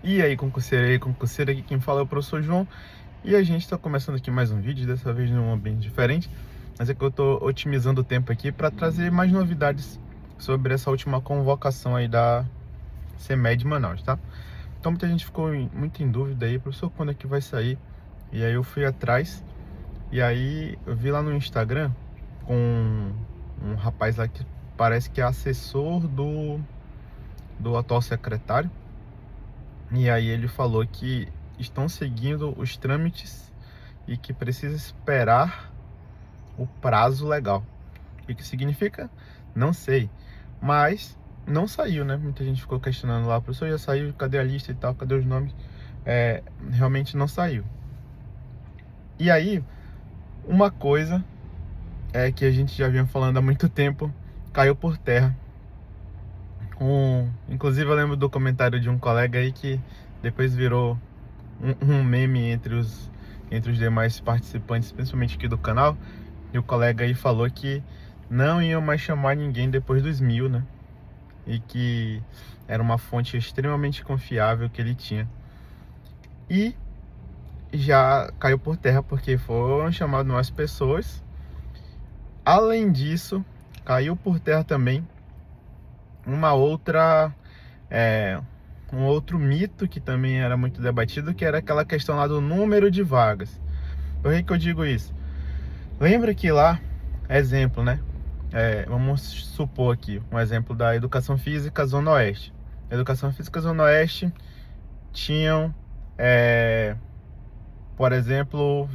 E aí, concurseiro, aqui quem fala é o professor João. E a gente está começando aqui mais um vídeo, dessa vez num ambiente diferente. Mas é que eu estou otimizando o tempo aqui para trazer mais novidades sobre essa última convocação aí da CEMED Manaus, tá? Então muita gente ficou muito em dúvida aí, professor, quando é que vai sair? E aí eu fui atrás, e aí eu vi lá no Instagram com um rapaz lá que parece que é assessor do atual secretário. E aí ele falou que estão seguindo os trâmites e que precisa esperar o prazo legal. O que significa? Não sei. Mas não saiu, né? Muita gente ficou questionando lá, professor, já saiu, cadê a lista e tal, cadê os nomes? Realmente não saiu. E aí, uma coisa é que a gente já vinha falando há muito tempo, caiu por terra. Inclusive eu lembro do comentário de um colega aí que depois virou um meme entre os demais participantes, principalmente aqui do canal. E o colega aí falou que não iam mais chamar ninguém depois dos 1000, né? E que era uma fonte extremamente confiável que ele tinha. E já caiu por terra porque foram chamadas mais pessoas. Além disso, caiu por terra também uma outra um outro mito que também era muito debatido, que era aquela questão lá do número de vagas. Por que eu digo isso? Lembra que lá, exemplo, né? Vamos supor aqui um exemplo da Educação Física Zona Oeste. Educação Física Zona Oeste tinham, por exemplo,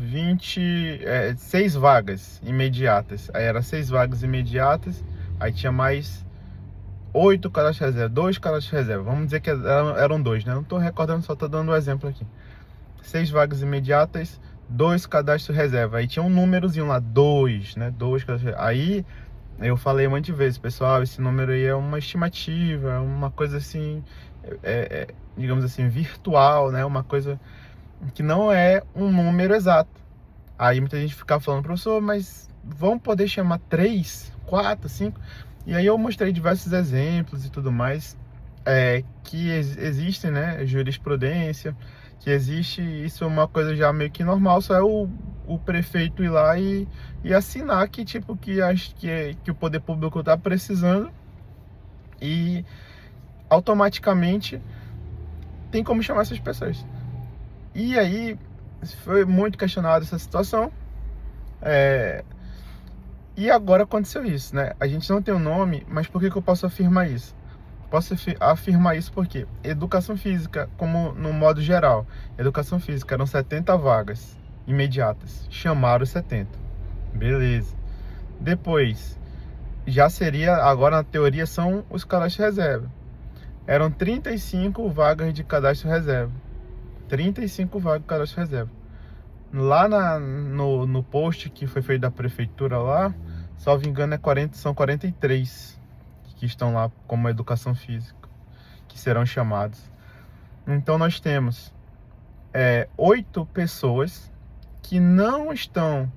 6 vagas imediatas. Aí era 6 vagas imediatas, aí tinha mais 8 cadastros reserva, 2 cadastros reserva. Vamos dizer que eram 2, né? Não estou recordando, só estou dando um exemplo aqui. 6 vagas imediatas, 2 cadastros reserva. Aí tinha um númerozinho lá, 2, né? 2 cadastros. Aí eu falei um monte de vezes, pessoal, esse número aí é uma estimativa, é uma coisa assim, digamos assim, virtual, né? Uma coisa que não é um número exato. Aí muita gente ficava falando, professor, mas vamos poder chamar 3, 4, 5? E aí eu mostrei diversos exemplos e tudo mais, que existem, né, jurisprudência, que existe, isso é uma coisa já meio que normal, só é o prefeito ir lá e assinar que tipo que o poder público está precisando, e automaticamente tem como chamar essas pessoas. E aí foi muito questionada essa situação, e agora aconteceu isso, né? A gente não tem o nome, mas por que eu posso afirmar isso? Posso afirmar isso porque educação física, como no modo geral, educação física eram 70 vagas imediatas, chamaram 70, beleza. Depois, já seria, agora na teoria são os cadastros reserva. Eram 35 vagas de cadastro reserva. 35 vagas de cadastro reserva. Lá no post que foi feito da prefeitura lá, salvo engano, são 43 que estão lá como educação física, que serão chamados. Então nós temos 8 pessoas que não estão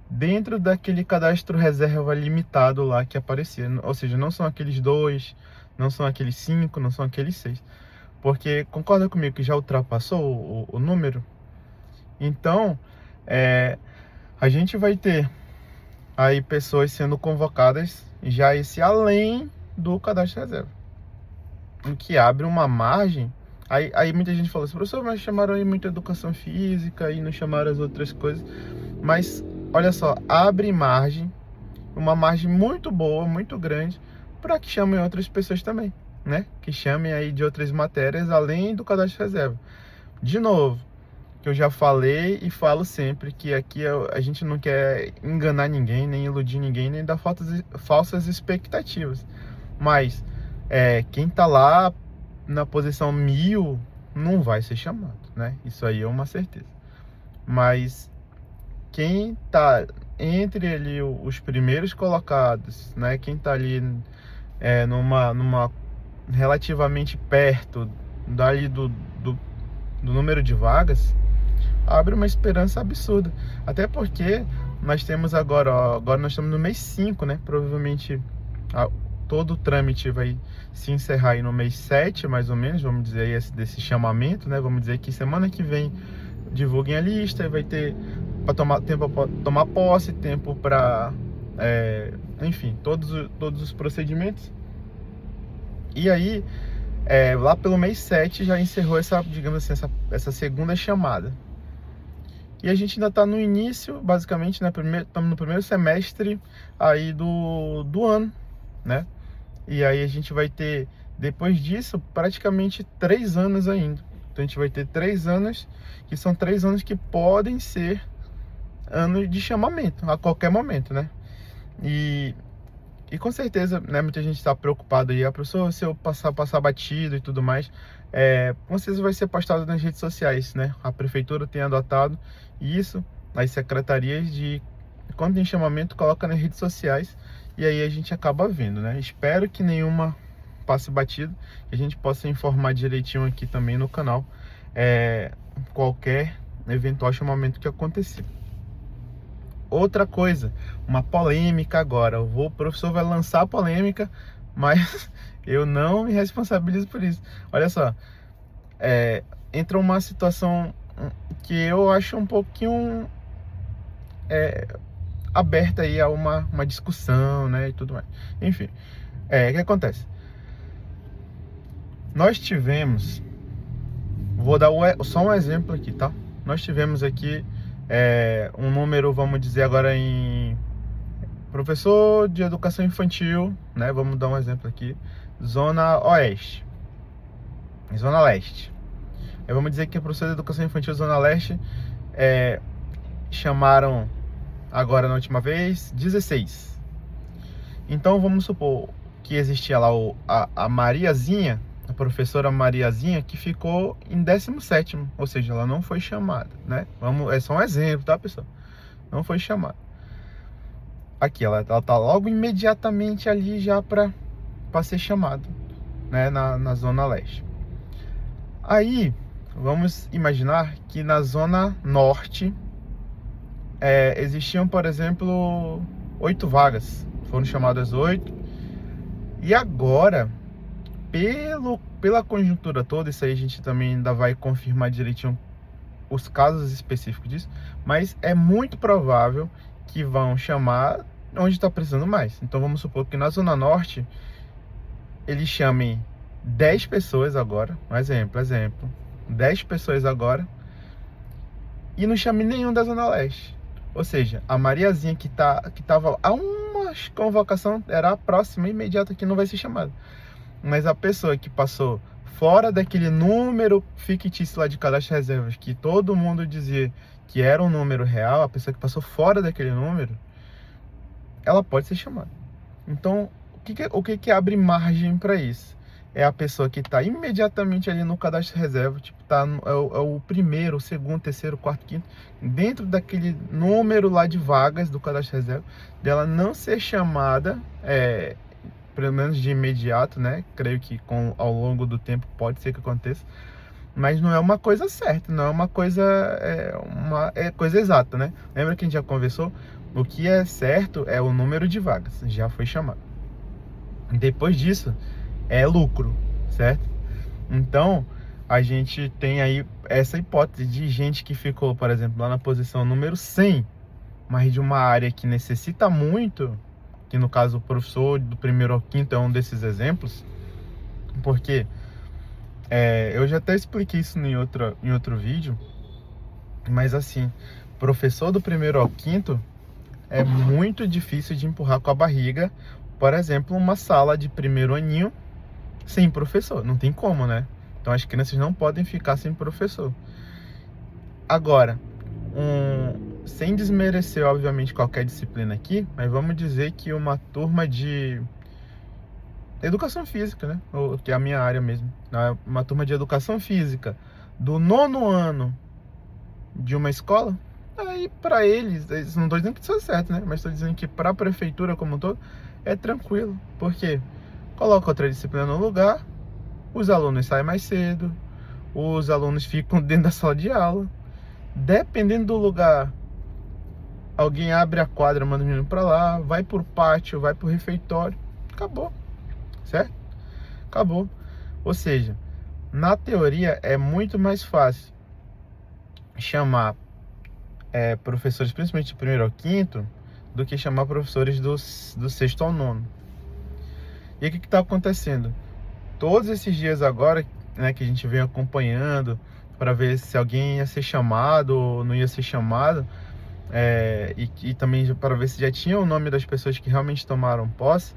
dentro daquele cadastro reserva limitado lá que aparecia. Ou seja, não são aqueles 2, não são aqueles 5, não são aqueles 6. Porque concorda comigo que já ultrapassou o número? Então, a gente vai ter aí pessoas sendo convocadas já esse além do cadastro reserva, o que abre uma margem. Aí muita gente falou assim, professor, mas chamaram aí muita educação física e não chamaram as outras coisas. Mas olha só, abre margem, uma margem muito boa, muito grande, para que chamem outras pessoas também, né? Que chamem aí de outras matérias além do cadastro reserva. De novo, que eu já falei e falo sempre, que aqui a gente não quer enganar ninguém, nem iludir ninguém, nem dar falsas expectativas. Mas quem tá lá na posição 1000 não vai ser chamado, né? Isso aí é uma certeza. Mas quem tá entre ali os primeiros colocados, né? Quem tá ali numa relativamente perto dali do número de vagas, abre uma esperança absurda. Até porque nós temos agora nós estamos no mês 5, né? Provavelmente todo o trâmite vai se encerrar aí no mês 7, mais ou menos, vamos dizer aí, desse chamamento, né? Vamos dizer que semana que vem divulguem a lista, e vai ter para tomar tempo para tomar posse, tempo para, enfim, todos os procedimentos. E aí, lá pelo mês 7 já encerrou essa, digamos assim, essa segunda chamada. E a gente ainda está no início, basicamente, né? Estamos no primeiro semestre aí do ano, né? E aí a gente vai ter, depois disso, praticamente 3 anos ainda. Então a gente vai ter 3 anos, que são 3 anos que podem ser anos de chamamento, a qualquer momento, né? E com certeza, né, muita gente está preocupada aí, a pessoa, se eu passar batido e tudo mais, com certeza vai ser postado nas redes sociais, né? A prefeitura tem adotado isso, as secretarias quando tem chamamento, coloca nas redes sociais, e aí a gente acaba vendo, né? Espero que nenhuma passe batido, que a gente possa informar direitinho aqui também no canal, qualquer eventual chamamento que acontecer. Outra coisa, uma polêmica agora. O professor vai lançar a polêmica, mas eu não me responsabilizo por isso. Olha só, entra uma situação que eu acho um pouquinho aberta aí a uma discussão, né, e tudo mais. Enfim, o que acontece? Nós tivemos, vou dar só um exemplo aqui, tá? Nós tivemos aqui um número, vamos dizer agora em professor de educação infantil, né? Vamos dar um exemplo aqui, Zona Oeste, Zona Leste. Aí vamos dizer que o professor de educação infantil Zona Leste chamaram agora na última vez 16. Então vamos supor que existia lá a Mariazinha, a professora Mariazinha, que ficou em 17º, ou seja, ela não foi chamada, né? É só um exemplo, tá, pessoal? Não foi chamada. Aqui, ela tá logo imediatamente ali já para ser chamada, né? Na Zona Leste. Aí, vamos imaginar que na Zona Norte existiam, por exemplo, 8 vagas. Foram chamadas 8. E agora, pela conjuntura toda, isso aí a gente também ainda vai confirmar direitinho os casos específicos disso, mas é muito provável que vão chamar onde está precisando mais. Então vamos supor que na Zona Norte eles chamem 10 pessoas agora, um exemplo, 10 pessoas agora, e não chame nenhum da Zona Leste. Ou seja, a Mariazinha que estava a uma convocação era a próxima, imediata, que não vai ser chamada. Mas a pessoa que passou fora daquele número fictício lá de cadastro de reservas, que todo mundo dizia que era um número real, a pessoa que passou fora daquele número, ela pode ser chamada. Então, o que abre margem para isso? É a pessoa que está imediatamente ali no cadastro de reserva, tipo, é o primeiro, o segundo, terceiro, quarto, quinto, dentro daquele número lá de vagas do cadastro de reserva, dela não ser chamada, pelo menos de imediato, né? Creio que ao longo do tempo pode ser que aconteça, mas não é uma coisa certa, não é uma coisa, coisa exata, né? Lembra que a gente já conversou? O que é certo é o número de vagas, já foi chamado. Depois disso, é lucro, certo? Então, a gente tem aí essa hipótese de gente que ficou, por exemplo, lá na posição número 100, mas de uma área que necessita muito, que no caso o professor do primeiro ao quinto é um desses exemplos, porque eu já até expliquei isso em outro vídeo, mas assim, professor do primeiro ao quinto é muito difícil de empurrar com a barriga, por exemplo, uma sala de primeiro aninho sem professor, não tem como, né? Então as crianças não podem ficar sem professor. Agora, sem desmerecer, obviamente, qualquer disciplina aqui, mas vamos dizer que uma turma de educação física, né? Que é a minha área mesmo. Uma turma de educação física do 9º ano de uma escola, aí para eles não estou dizendo que isso é certo, né? Mas estou dizendo que para a prefeitura como um todo, é tranquilo. Por quê? Coloca outra disciplina no lugar, os alunos saem mais cedo, os alunos ficam dentro da sala de aula. Dependendo do lugar, alguém abre a quadra, manda o menino para lá, vai pro pátio, vai pro refeitório, acabou. certo? Acabou. Ou seja, na teoria é muito mais fácil chamar professores, principalmente de primeiro ao quinto, do que chamar professores do sexto ao nono. E o que está acontecendo? Todos esses dias agora, né, que a gente vem acompanhando para ver se alguém ia ser chamado ou não ia ser chamado, e também para ver se já tinha o nome das pessoas que realmente tomaram posse,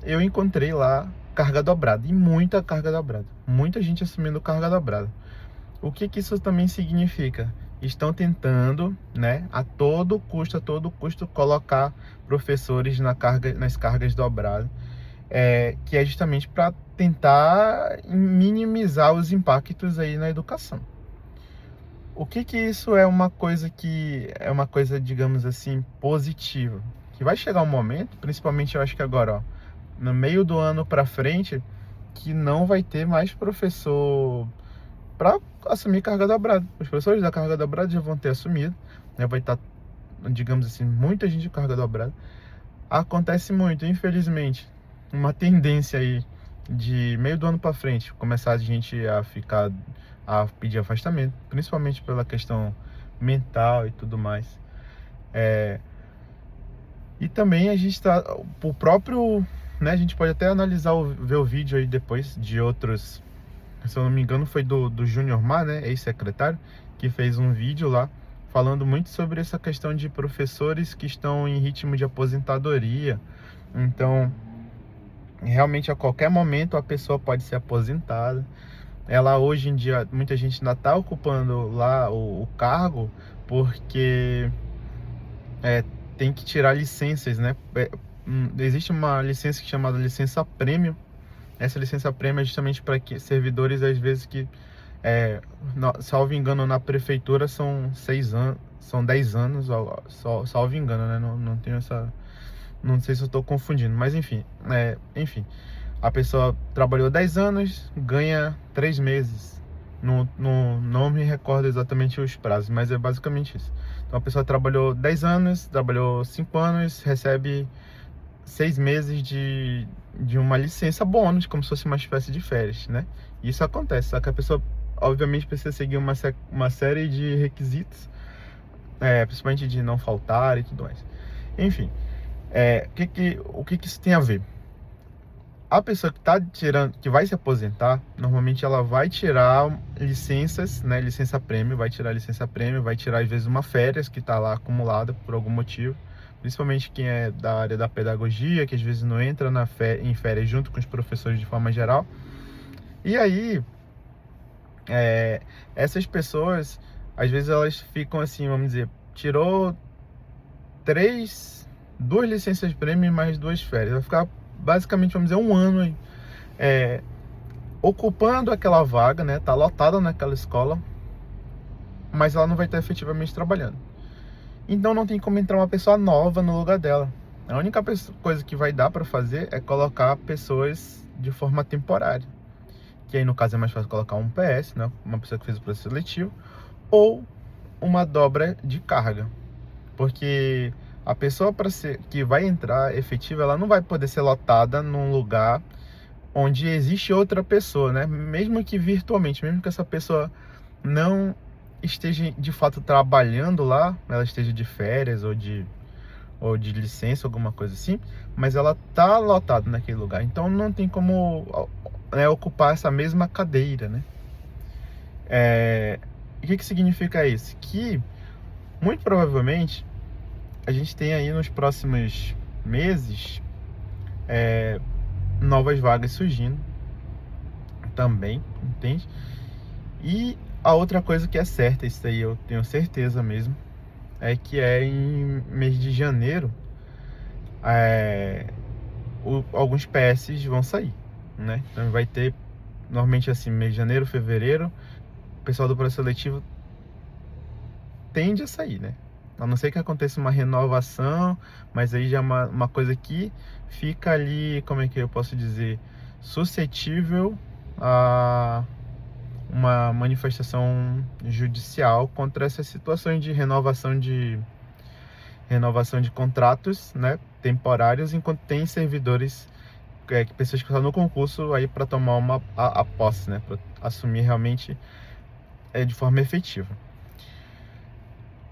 eu encontrei lá carga dobrada, e muita carga dobrada, muita gente assumindo carga dobrada. O que isso também significa? Estão tentando, né, a todo custo, colocar professores nas cargas dobradas, que é justamente para tentar minimizar os impactos aí na educação. O que isso é uma coisa digamos assim, positiva? Que vai chegar um momento, principalmente eu acho que agora, ó, no meio do ano para frente, que não vai ter mais professor para assumir carga dobrada. Os professores da carga dobrada já vão ter assumido, né? Vai estar, digamos assim, muita gente de carga dobrada. Acontece muito, infelizmente, uma tendência aí de meio do ano para frente, começar a gente a pedir afastamento, principalmente pela questão mental e tudo mais. E também a gente está, o próprio, né, a gente pode até analisar, ver o vídeo aí depois de outros, se eu não me engano foi do Júnior Mar, né, ex-secretário, que fez um vídeo lá falando muito sobre essa questão de professores que estão em ritmo de aposentadoria. Então, realmente a qualquer momento a pessoa pode ser aposentada. Ela hoje em dia, muita gente ainda está ocupando lá o cargo porque tem que tirar licenças, né? Existe uma licença chamada licença prêmio. Essa licença prêmio é justamente para que servidores, às vezes, que, salvo engano, na prefeitura são 6 anos, são 10 anos, salvo engano, né? Não tenho essa... Não sei se eu estou confundindo, mas enfim, a pessoa trabalhou 10 anos, ganha 3 meses. Não me recordo exatamente os prazos, mas é basicamente isso. Então a pessoa trabalhou 10 anos, trabalhou 5 anos, recebe 6 meses de uma licença bônus, como se fosse uma espécie de férias, né? Isso acontece, só que a pessoa obviamente precisa seguir uma série de requisitos, principalmente de não faltar e tudo mais. Enfim, o que isso tem a ver? A pessoa que está tirando, que vai se aposentar, normalmente ela vai tirar licenças, né? Licença prêmio, vai tirar licença prêmio, vai tirar às vezes uma férias que está lá acumulada por algum motivo. Principalmente quem é da área da pedagogia, que às vezes não entra em férias junto com os professores de forma geral. E aí, essas pessoas, às vezes elas ficam assim, vamos dizer, tirou 2 licenças prêmio e mais 2 férias. Vai ficar basicamente, vamos dizer, um ano aí, ocupando aquela vaga, né? Tá lotada naquela escola, mas ela não vai estar efetivamente trabalhando. Então não tem como entrar uma pessoa nova no lugar dela. A única coisa que vai dar para fazer é colocar pessoas de forma temporária, que aí no caso é mais fácil colocar um PS, né? Uma pessoa que fez o processo seletivo, ou uma dobra de carga, porque a pessoa que vai entrar efetiva, ela não vai poder ser lotada num lugar onde existe outra pessoa, né? Mesmo que virtualmente, mesmo que essa pessoa não esteja de fato trabalhando lá, ela esteja de férias ou de licença, alguma coisa assim, mas ela tá lotada naquele lugar, então não tem como, né, ocupar essa mesma cadeira, né? O que significa isso? Que muito provavelmente a gente tem aí nos próximos meses novas vagas surgindo também, entende? E a outra coisa que é certa, isso aí eu tenho certeza mesmo, é que em mês de janeiro alguns PS vão sair, né? Então vai ter, normalmente assim, mês de janeiro, fevereiro, o pessoal do processo seletivo tende a sair, né? A não ser que aconteça uma renovação, mas aí já é uma coisa que fica ali, como é que eu posso dizer, suscetível a uma manifestação judicial contra essas situações de renovação de contratos, né, temporários, enquanto tem servidores que pessoas que estão no concurso aí para tomar a posse, né? Para assumir realmente de forma efetiva.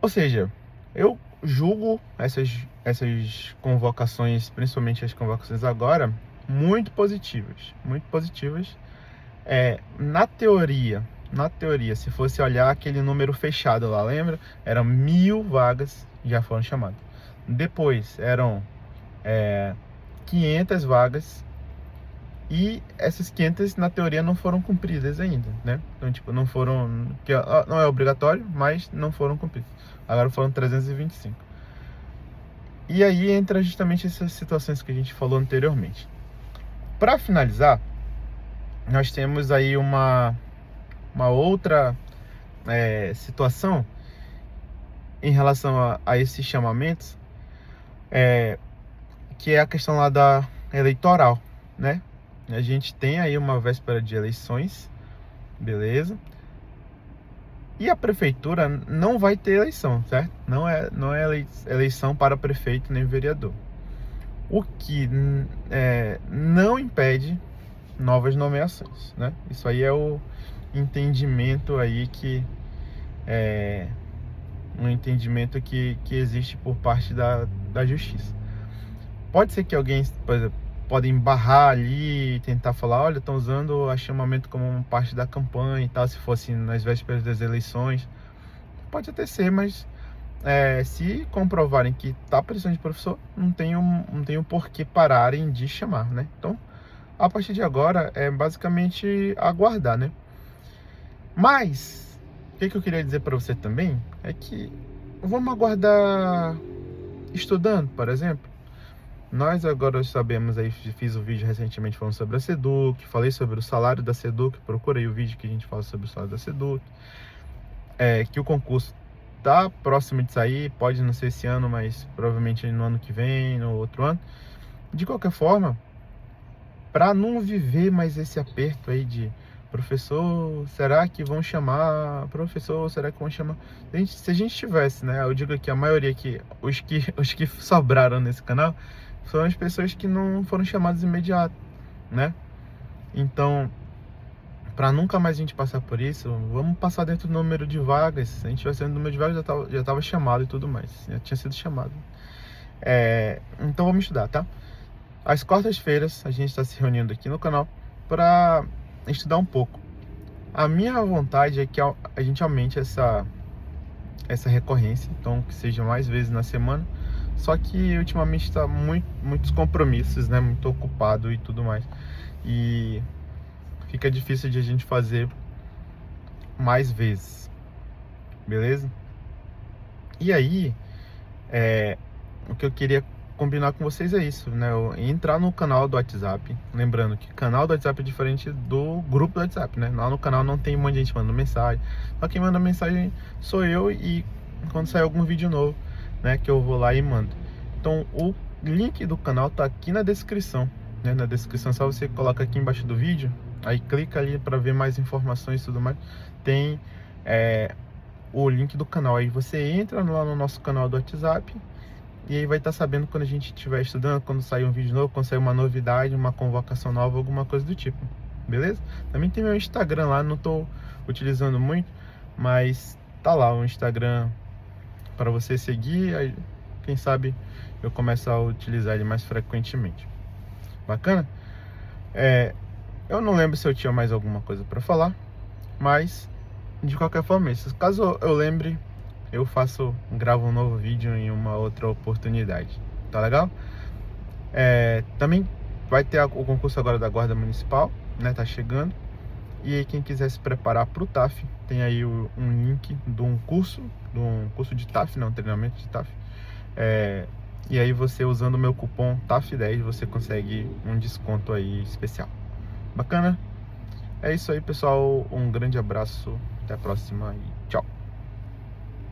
Ou seja, eu julgo essas convocações, principalmente as convocações agora, muito positivas. Muito positivas. Na teoria, se fosse olhar aquele número fechado lá, lembra? Eram 1.000 vagas já foram chamadas. Depois eram 500 vagas. E essas 500, na teoria, não foram cumpridas ainda, né? Então, tipo, não foram... que não é obrigatório, mas não foram cumpridas. Agora foram 325. E aí entra justamente essas situações que a gente falou anteriormente. Para finalizar, nós temos aí uma outra situação em relação a esses chamamentos, que é a questão lá da eleitoral, né? A gente tem aí uma véspera de eleições, beleza? E a prefeitura não vai ter eleição, certo? Não é eleição para prefeito nem vereador. O que não impede novas nomeações, né? Isso aí é o entendimento aí um entendimento que existe por parte da justiça. Pode ser que alguém, por exemplo, podem barrar ali e tentar falar, olha, estão usando o chamamento como parte da campanha e tal, se fosse nas vésperas das eleições. Pode até ser, mas se comprovarem que está precisando de professor, não tem por que pararem de chamar, né? Então, a partir de agora, é basicamente aguardar, né? Mas, o que eu queria dizer para você também é que vamos aguardar estudando, por exemplo. Nós agora sabemos aí, fiz um vídeo recentemente falando sobre a SEDUC, falei sobre o salário da SEDUC, procurei o vídeo que a gente fala sobre o salário da SEDUC, que o concurso tá próximo de sair, pode não ser esse ano, mas provavelmente no ano que vem, no outro ano. De qualquer forma, para não viver mais esse aperto aí de professor, será que vão chamar? Professor, será que vão chamar? Se a gente tivesse, né? Eu digo aqui, a maioria que os que sobraram nesse canal foram as pessoas que não foram chamadas imediato, né? Então, para nunca mais a gente passar por isso, vamos passar dentro do número de vagas. Se a gente tivesse dentro do número de vagas, já estava chamado e tudo mais. Já tinha sido chamado. Então vamos estudar, tá? Às quartas-feiras a gente está se reunindo aqui no canal para estudar um pouco. A minha vontade é que a gente aumente essa recorrência, então que seja mais vezes na semana. Só que ultimamente está muitos compromissos, né? Muito ocupado e tudo mais. E fica difícil de a gente fazer mais vezes, beleza? E aí, o que eu queria combinar com vocês é isso, né? Entrar no canal do WhatsApp. Lembrando que canal do WhatsApp é diferente do grupo do WhatsApp, né? Lá no canal não tem um monte de gente mandando mensagem. Só quem manda mensagem sou eu, e quando sair algum vídeo novo, né, que eu vou lá e mando. Então o link do canal tá aqui na descrição, né? Na descrição, só você coloca aqui embaixo do vídeo, aí clica ali para ver mais informações e tudo mais. Tem o link do canal, aí você entra lá no nosso canal do WhatsApp. E aí vai estar sabendo quando a gente estiver estudando, quando sair um vídeo novo, quando sair uma novidade, uma convocação nova, alguma coisa do tipo, beleza? Também tem meu Instagram lá, não estou utilizando muito, mas tá lá o Instagram para você seguir, aí quem sabe eu começo a utilizar ele mais frequentemente. Bacana? Eu não lembro se eu tinha mais alguma coisa para falar, mas de qualquer forma, caso eu lembre, eu gravo um novo vídeo em uma outra oportunidade, tá legal? Também vai ter o concurso agora da Guarda Municipal, né? Tá chegando. E aí quem quiser se preparar para o TAF, tem aí um link de um curso de TAF, não, treinamento de TAF. E aí você, usando o meu cupom TAF10, você consegue um desconto aí especial. Bacana? É isso aí, pessoal. Um grande abraço. Até a próxima.